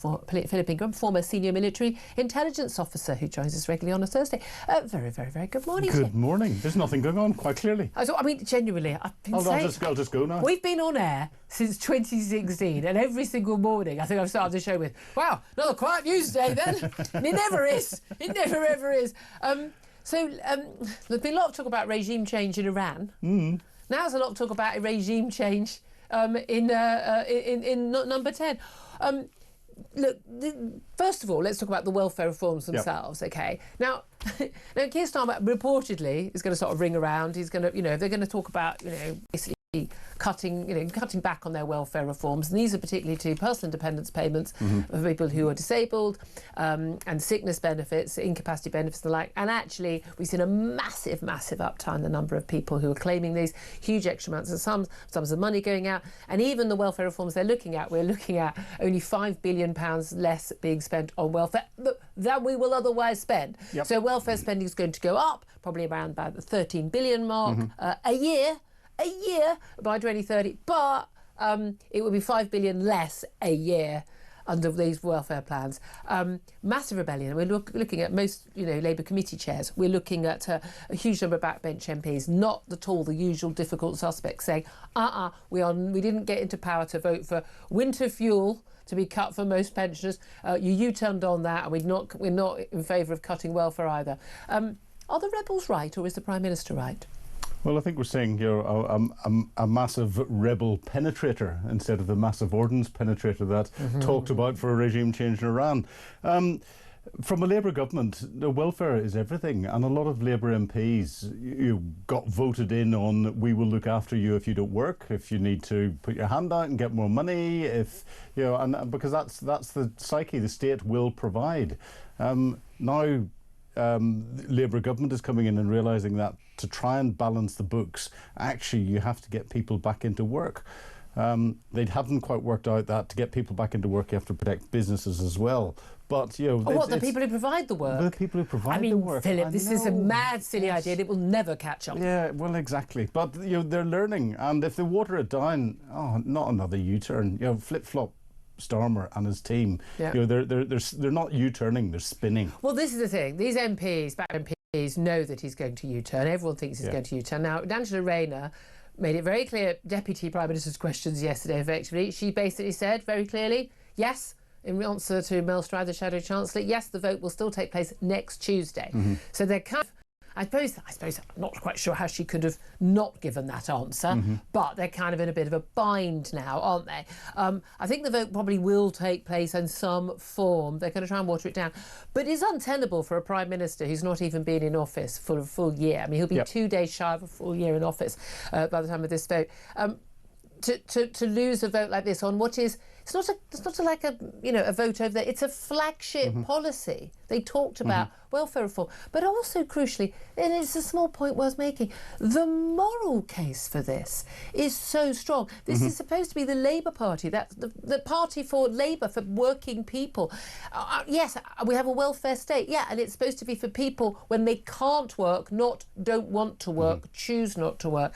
for Phillip Ingram, former senior military intelligence officer who joins us regularly on a Thursday. Very, very, very good morning. Good morning. There's nothing going on, quite clearly. I mean, genuinely, I've been saying... I'll just go now. We've been on air since 2016, and every single morning I think I've started the show with, wow, another quiet news day then. And it never is. It never, ever is. There's been a lot of talk about regime change in Iran. Now there's a lot of talk about regime change in number 10. Look, first of all, let's talk about the welfare reforms themselves, okay? Now Keir Starmer reportedly is going to sort of ring around. He's going to, they're going to talk about, basically cutting back on their welfare reforms. And these are particularly to personal independence payments for people who are disabled, and sickness benefits, incapacity benefits and the like. And actually, we've seen a massive, massive upturn in the number of people who are claiming these huge extra amounts of sums of the money going out. And even the welfare reforms they're looking at, we're looking at only £5 billion less being spent on welfare than we will otherwise spend. So welfare spending is going to go up, probably around about the 13 billion mark a year by 2030, but it would be 5 billion less a year under these welfare plans. Massive rebellion. We're looking at most, Labour committee chairs. We're looking at a huge number of backbench MPs, not at all the usual difficult suspects, saying, we didn't get into power to vote for winter fuel to be cut for most pensioners. You U-turned on that, and we're not in favour of cutting welfare either. Are the rebels right, or is the Prime Minister right? Well, I think we're seeing here a massive rebel penetrator instead of the massive ordnance penetrator that talked about for a regime change in Iran. From a Labour government, the welfare is everything, and a lot of Labour MPs got voted in on, we will look after you if you don't work, if you need to put your hand out and get more money, and because that's the psyche the state will provide. Now Labour government is coming in and realising that to try and balance the books, actually you have to get people back into work. They haven't quite worked out that to get people back into work you have to protect businesses as well. But the people who provide the work. The people who provide the work. Philip, this is a mad, silly idea. It will never catch up. Yeah, well, exactly. But they're learning, and if they water it down, not another U-turn. Flip-flop Starmer and his team. They're not U-turning, they're spinning. Well, this is the thing. These MPs, back MPs, know that he's going to U-turn. Everyone thinks he's going to U-turn. Now, Angela Rayner made it very clear, Deputy Prime Minister's questions yesterday, effectively. She basically said very clearly, yes, in answer to Mel Stride, the Shadow Chancellor, yes, the vote will still take place next Tuesday. So they're kind of, I suppose I'm not quite sure how she could have not given that answer, but they're kind of in a bit of a bind now, aren't they? I think the vote probably will take place in some form. They're going to try and water it down. But it's untenable for a Prime Minister who's not even been in office for a full year. I mean, he'll be 2 days shy of a full year in office by the time of this vote. To lose a vote like this on what is it's not like a vote over there. It's a flagship policy. They talked about welfare reform, but also crucially, and it's a small point worth making, the moral case for this is so strong. This is supposed to be the Labour Party, that's the party for Labour, for working people. Yes, we have a welfare state, and it's supposed to be for people when they can't work, don't want to work, choose not to work.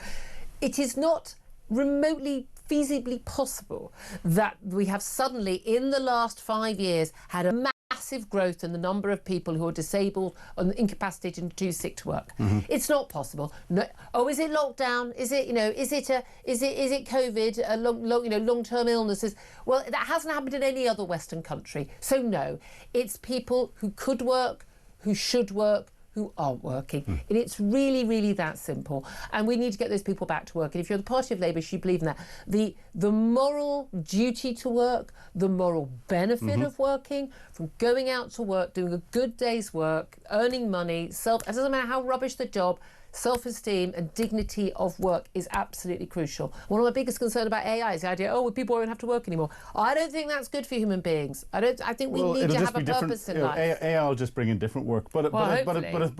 It is not remotely feasibly possible that we have suddenly, in the last 5 years, had a massive growth in the number of people who are disabled and incapacitated and too sick to work. It's not possible. No. Is it lockdown? Is it is it COVID? Long-term illnesses? Well, that hasn't happened in any other Western country. So no, it's people who could work, who should work, who aren't working. And it's really, really that simple. And we need to get those people back to work. And if you're the party of Labour, you believe in that. The moral duty to work, the moral benefit of working, from going out to work, doing a good day's work, earning money, it doesn't matter how rubbish the job, self-esteem and dignity of work is absolutely crucial. One of my biggest concerns about AI is the idea, people won't have to work anymore. I don't think that's good for human beings. I think we need to have a purpose in life. AI will just bring in different work, but I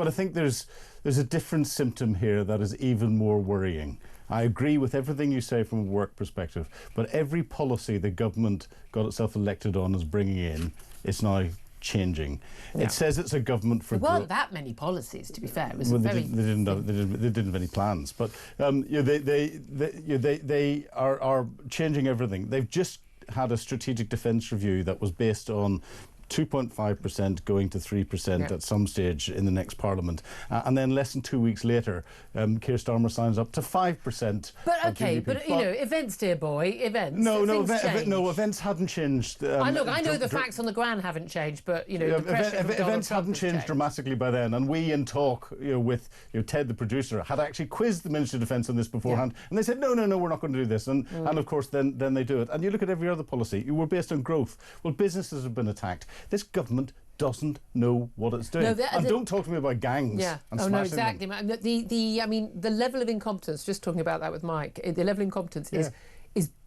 think there's a different symptom here that is even more worrying. I agree with everything you say from a work perspective, but every policy the government got itself elected on is bringing in, it's now changing. It says it's a government for growth. There weren't that many policies, to be fair. It was they didn't have any plans, but they are changing everything. They've just had a strategic defence review that was based on 2.5% going to 3% at some stage in the next Parliament. And then less than 2 weeks later, Keir Starmer signs up to 5%. But OK, but, you know, events, dear boy, events. No, events hadn't changed. Look, I know the facts on the ground haven't changed, but, you know, the pressure from events Trump hadn't changed dramatically by then. And we, in talk with Ted, the producer, had actually quizzed the Minister of Defence on this beforehand. And they said, no, we're not going to do this. And of course, then they do it. And you look at every other policy, you were based on growth. Well, businesses have been attacked. This government doesn't know what it's doing. And don't talk to me about gangs. And no, exactly. Them. I mean, the level of incompetence, just talking about that with Mike, the level of incompetence is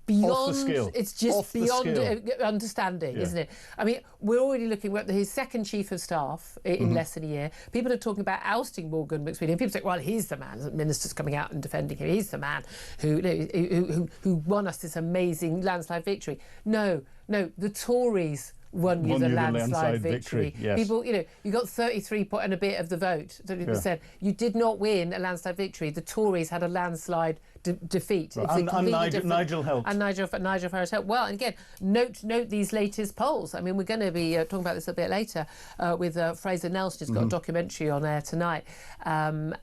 beyond, off the scale. It's just beyond understanding, isn't it? I mean, we're already looking at his second chief of staff in less than a year. People are talking about ousting Morgan McSweeney. And people say, well, he's the man. The minister's coming out and defending him. He's the man who won us this amazing landslide victory. No, the Tories won you the landslide victory. Yes. People, you know, you got 33 and a bit of the vote. 30%. You did not win a landslide victory. The Tories had a landslide defeat. Right. And Nigel helped. And Nigel Farage helped. Well, and again, note these latest polls. I mean, we're going to be talking about this a bit later with Fraser Nelson, who's got a documentary on air tonight. And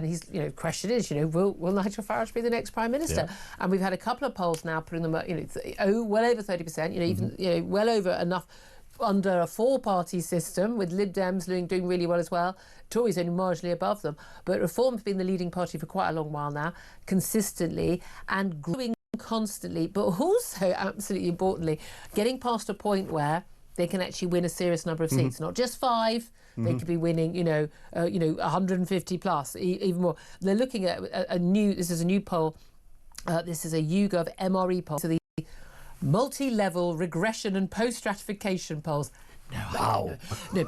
he's, you know, question is, you know, will Nigel Farage be the next Prime Minister? Yeah. And we've had a couple of polls now putting them, you know, well over 30%, you know, even, you know, well over enough under a four-party system, with Lib Dems doing really well as well. Tories only marginally above them. But Reform's been the leading party for quite a long while now, consistently and growing constantly, but also, absolutely importantly, getting past a point where they can actually win a serious number of seats, not just 5. They could be winning, 150 plus, even more. They're looking at this is a new poll. This is a YouGov MRE poll. So the multi-level regression and post-stratification polls. No,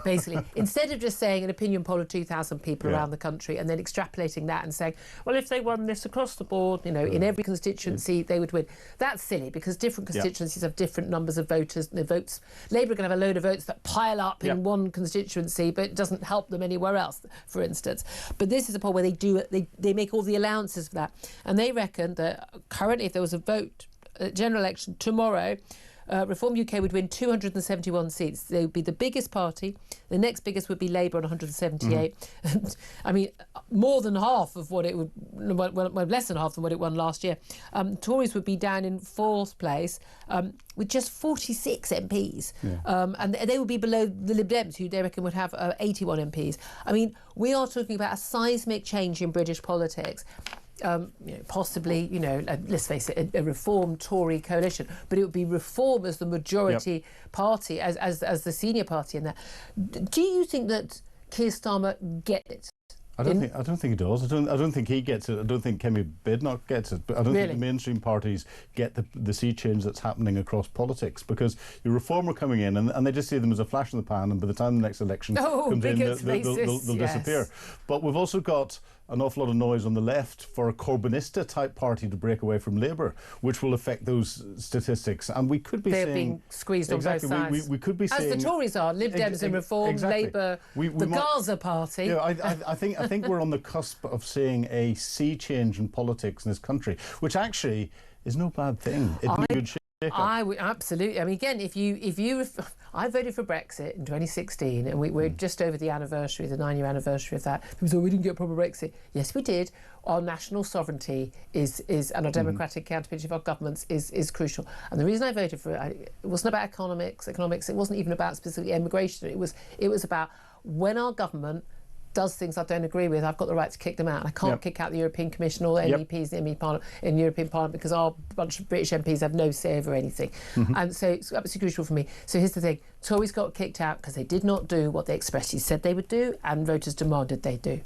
basically, instead of just saying an opinion poll of 2,000 people around the country and then extrapolating that and saying, well, if they won this across the board, you know, in every constituency, they would win. That's silly, because different constituencies have different numbers of voters. The votes. Labour are going to have a load of votes that pile up in one constituency, but it doesn't help them anywhere else, for instance. But this is a poll where they make all the allowances for that. And they reckon that currently, if there was a vote, general election tomorrow, Reform UK would win 271 seats. They would be the biggest party. The next biggest would be Labour on 178. I mean, more than half of what it would, well, less than half than what it won last year. Tories would be down in 4th place with just 46 MPs. And they would be below the Lib Dems, who they reckon would have 81 MPs. I mean, we are talking about a seismic change in British politics. Possibly, let's face it, a Reform Tory coalition, but it would be Reform as the majority party, as the senior party in that. Do you think that Keir Starmer gets it? I don't think he does. I don't think he gets it. I don't think Kemi Badenoch gets it. But I don't think the mainstream parties get the sea change that's happening across politics, because the Reform are coming in and they just see them as a flash in the pan, and by the time the next election comes in, they'll disappear. But we've also got an awful lot of noise on the left for a Corbynista type party to break away from Labour, which will affect those statistics. And we could be They're being squeezed on both sides. We could be saying, as the Tories are, Lib Dems and Reform, Labour, the Gaza Party. I think we're on the cusp of seeing a sea change in politics in this country, which actually is no bad thing. It'd be a good shake-up. I would absolutely. I mean, again, I voted for Brexit in 2016, and we're just over the 9-year anniversary of that. People say, we didn't get proper Brexit. Yes, we did. Our national sovereignty and our democratic accountability of our governments is crucial. And the reason I voted for it wasn't about economics. It wasn't even about specifically immigration. It was about when our government does things I don't agree with, I've got the right to kick them out. And I can't kick out the European Commission or MEPs in European Parliament, because our bunch of British MPs have no say over anything. And so it's absolutely crucial for me. So here's the thing. Tories got kicked out because they did not do what they expressly said they would do and voters demanded they do.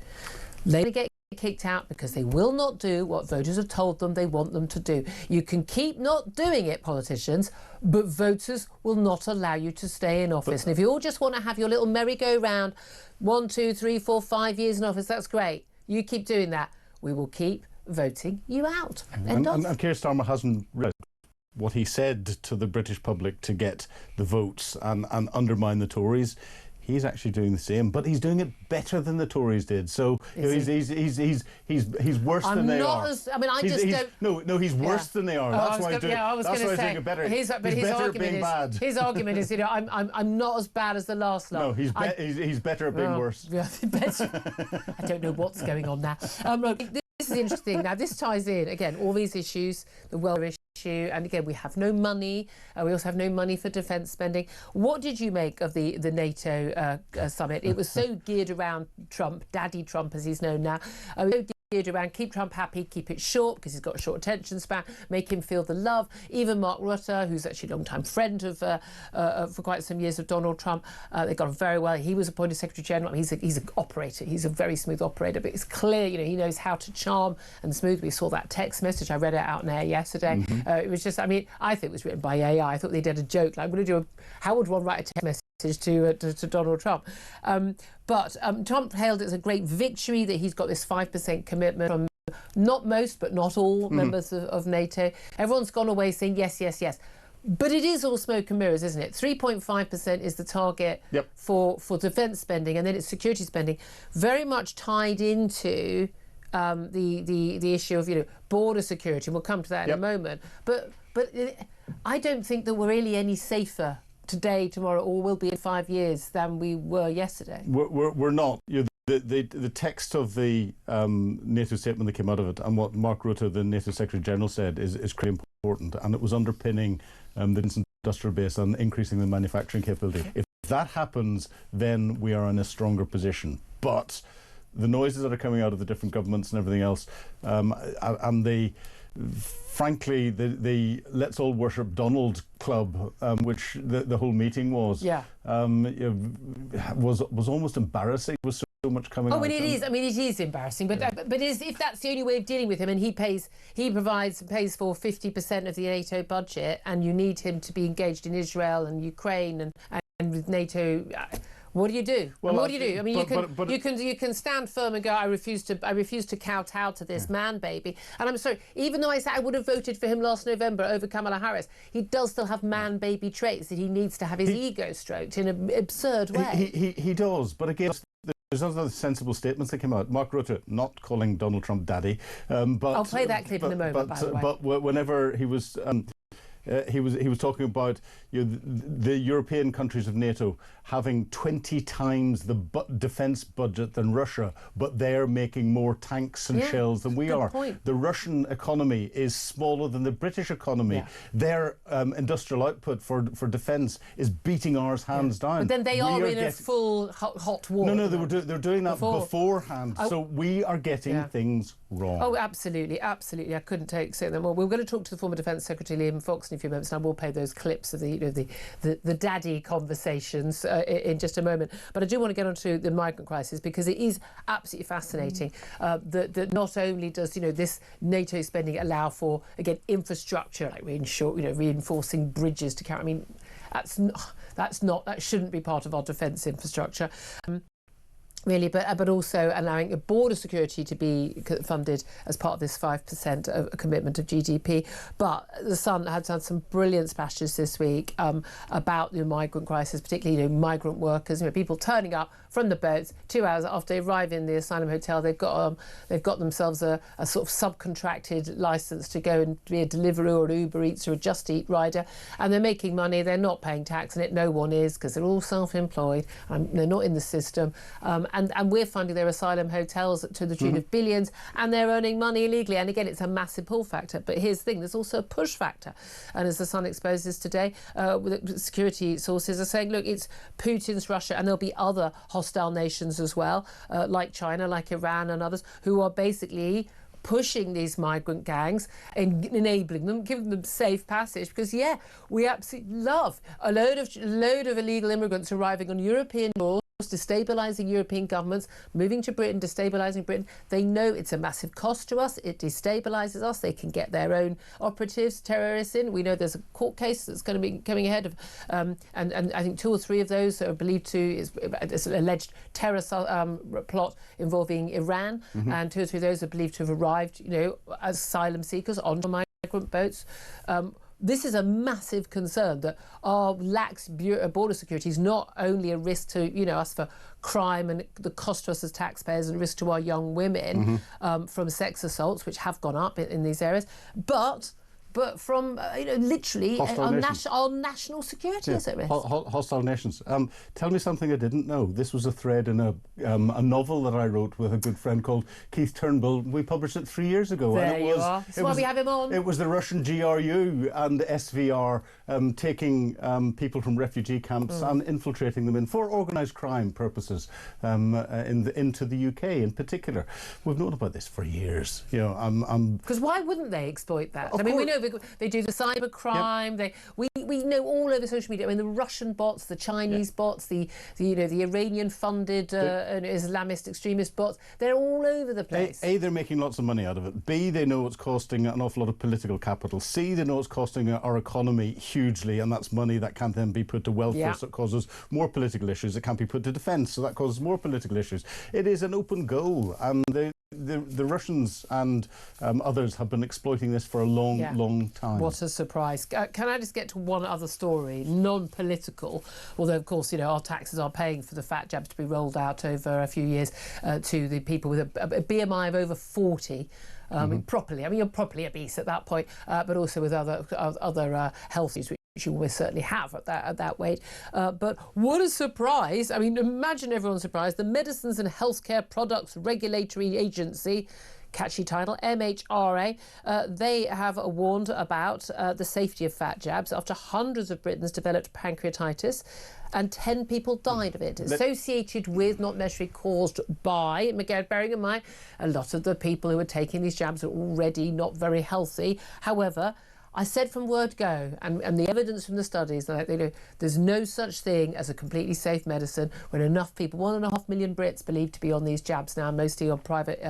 Labour get kicked out because they will not do what voters have told them they want them to do. You can keep not doing it, politicians, but voters will not allow you to stay in office. And if you all just want to have your little merry-go-round, 1, 2, 3, 4, 5 years in office, that's great. You keep doing that. We will keep voting you out. And Keir Starmer hasn't read what he said to the British public to get the votes and undermine the Tories. he's actually doing the same, but he's doing it better than the Tories did. So he's worse than they are. He's worse than they are. That's why he's doing it better. He's better at being bad. His argument is, I'm not as bad as the last lot. No, he's better at being worse. Yeah, I don't know what's going on now. Look, this is interesting. Now, this ties in, again, all these issues, the welfare issue, and again, we have no money. We also have no money for defence spending. What did you make of the NATO summit? It was so geared around Trump, Daddy Trump as he's known now. Geared around keep Trump happy, keep it short because he's got a short attention span, make him feel the love. Even Mark Rutte, who's actually a long-time friend of for quite some years of Donald Trump, they got on very well. He was appointed Secretary General. He's an operator. He's a very smooth operator, but it's clear, he knows how to charm and smooth. We saw that text message. I read it out in air yesterday. It was just, I think it was written by AI. I thought they did a joke. Like, I'm going to do how would one write a text message to Donald Trump? But Trump hailed it as a great victory that he's got this 5% commitment from not most, but not all members of NATO. Everyone's gone away saying yes, yes, yes. But it is all smoke and mirrors, isn't it? 3.5% is the target for defence spending, and then it's security spending, very much tied into the issue of border security. And we'll come to that in a moment. But I don't think that we're really any safer today, tomorrow, or will be in 5 years than we were yesterday. We're not. The text of the NATO statement that came out of it, and what Mark Rutte, the NATO Secretary General, said is critically important, and it was underpinning the industrial base and increasing the manufacturing capability. If that happens, then we are in a stronger position. But the noises that are coming out of the different governments and everything else, and frankly, the Let's All Worship Donald Club, which the whole meeting was, was almost embarrassing. There was so much coming out. Oh, and it is. I mean, it is embarrassing. But if that's the only way of dealing with him, and he pays for 50% of the NATO budget, and you need him to be engaged in Israel and Ukraine and with NATO. What do you do? Well, what do you do? I mean, you can stand firm and go, I refuse to kowtow to this man baby. And I'm sorry, even though I said I would have voted for him last November over Kamala Harris, he does still have man baby traits that he needs to have his ego stroked in an absurd way. He does, but again, there's other sensible statements that came out. Mark Rutte not calling Donald Trump daddy, but I'll play that clip in a moment. By the way. But whenever he was talking about the European countries of NATO having 20 times the defence budget than Russia, but they're making more tanks and shells than we are. Point. The Russian economy is smaller than the British economy. Their industrial output for defence is beating ours hands down. But then they are in a full hot war. No, they're doing that beforehand. So we are getting things wrong. Oh, absolutely. I couldn't say that more. We're going to talk to the former Defence Secretary Liam Fox in a few moments, and I will play those clips of the daddy conversations in just a moment. But I do want to get onto the migrant crisis, because it is absolutely fascinating that not only does this NATO spending allow for, again, infrastructure, like reinforcing bridges to carry. I mean, that shouldn't be part of our defence infrastructure. Really, but also allowing a border security to be funded as part of this 5% of a commitment of GDP. But the Sun had done some brilliant splashes this week about the migrant crisis, particularly migrant workers, people turning up from the boats 2 hours after they arrive in the asylum hotel. They've got themselves a sort of subcontracted license to go and be a Deliveroo or an Uber Eats or a Just Eat rider, and they're making money. They're not paying tax, and no one is, because they're all self-employed. They're not in the system. And we're funding their asylum hotels to the tune of billions, and they're earning money illegally. And again, it's a massive pull factor. But here's the thing, there's also a push factor. And as the Sun exposes today, security sources are saying, look, it's Putin's Russia, and there'll be other hostile nations as well, like China, like Iran and others, who are basically pushing these migrant gangs and enabling them, giving them safe passage, because we absolutely love a load of illegal immigrants arriving on European shores, destabilising European governments, moving to Britain, destabilising Britain. They know it's a massive cost to us. It destabilises us. They can get their own operatives, terrorists in. We know there's a court case that's going to be coming ahead of, and I think 2 or 3 of those are believed to is an alleged terror plot involving Iran, and 2 or 3 of those are believed to have arrived, as asylum seekers onto migrant boats. this is a massive concern, that our lax border security is not only a risk to, you know, us for crime and the cost to us as taxpayers, and risk to our young women from sex assaults, which have gone up in these areas, but from you know, literally our national security is at risk. Hostile nations. Tell me something I didn't know. This was a thread in a novel that I wrote with a good friend called Keith Turnbull. We published it 3 years ago. There you are. That's why we have him on. It was the Russian GRU and SVR taking people from refugee camps and infiltrating them in for organised crime purposes into the UK in particular. We've known about this for years. You know, because why wouldn't they exploit that? I mean, we know they do the cyber crime. Yep. We know all over social media. I mean, the Russian bots, the Chinese bots, the you know, the Iranian funded Islamist extremist bots. They're all over the place. A, they're making lots of money out of it. B, they know it's costing an awful lot of political capital. C, they know it's costing our economy hugely, and that's money that can't then be put to welfare, so it causes more political issues. It can't be put to defence, so that causes more political issues. It is an open goal, and the Russians and others have been exploiting this for a long time. What a surprise. Can I just get to one other story, non-political, although of course, you know, our taxes are paying for the fat jabs to be rolled out over a few years to the people with a BMI of over 40. Properly, I mean, you're properly obese at that point, but also with other health issues, which you almost certainly have at that weight. But what a surprise. I mean, imagine everyone's surprised. The Medicines and Healthcare Products Regulatory Agency, catchy title, MHRA, they have warned about the safety of fat jabs after hundreds of Britons developed pancreatitis and 10 people died of it, associated with, not necessarily caused by. Again, bearing in mind, a lot of the people who are taking these jabs are already not very healthy. However, I said from word go, and the evidence from the studies, that you know, there's no such thing as a completely safe medicine when enough people, 1.5 million Brits, believed to be on these jabs now, mostly on private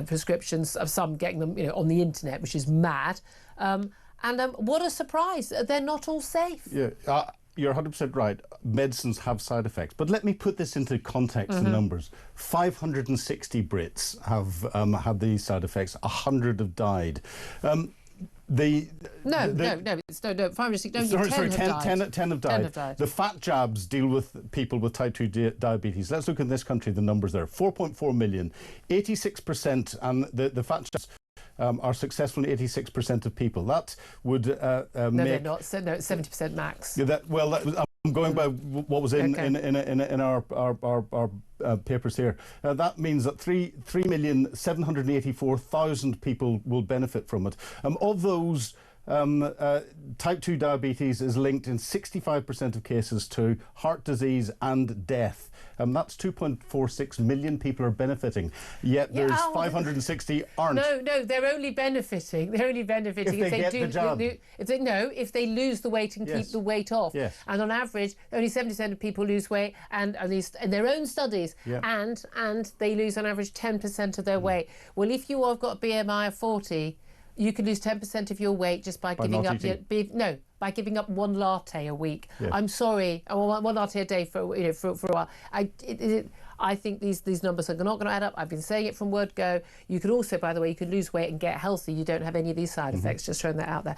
prescriptions, of some getting them, you know, on the internet, which is mad. What a surprise! They're not all safe. Yeah. You're 100% right. Medicines have side effects. But let me put this into context and numbers. 560 Brits have had these side effects. 100 have died. No, 560. Sorry, 10 have died. 10 have died. The fat jabs deal with people with type 2 diabetes. Let's look in this country, the numbers there. 4.4 million. 86%, and the fat jabs are successful in 86% of people. That would make... No, they're not. No, it's 70% max. Yeah, I'm going by what was in our papers here. That means that 3,784,000 people will benefit from it. Of those, type 2 diabetes is linked in 65% of cases to heart disease and death. That's 2.46 million people are benefiting, yet there's 560 aren't. No, they're only benefiting. They're only benefiting if they get the jab. If they lose the weight and keep the weight off. Yes. And on average, only 70% of people lose weight, and at least in their own studies, and they lose on average 10% of their weight. Well, if you have got a BMI of 40, you can lose 10% of your weight just by giving up by giving up one latte a week. Yeah. I'm sorry, one latte a day for a while. I think these numbers are not going to add up. I've been saying it from word go. You could also, by the way, you could lose weight and get healthy. You don't have any of these side effects. Just throwing that out there.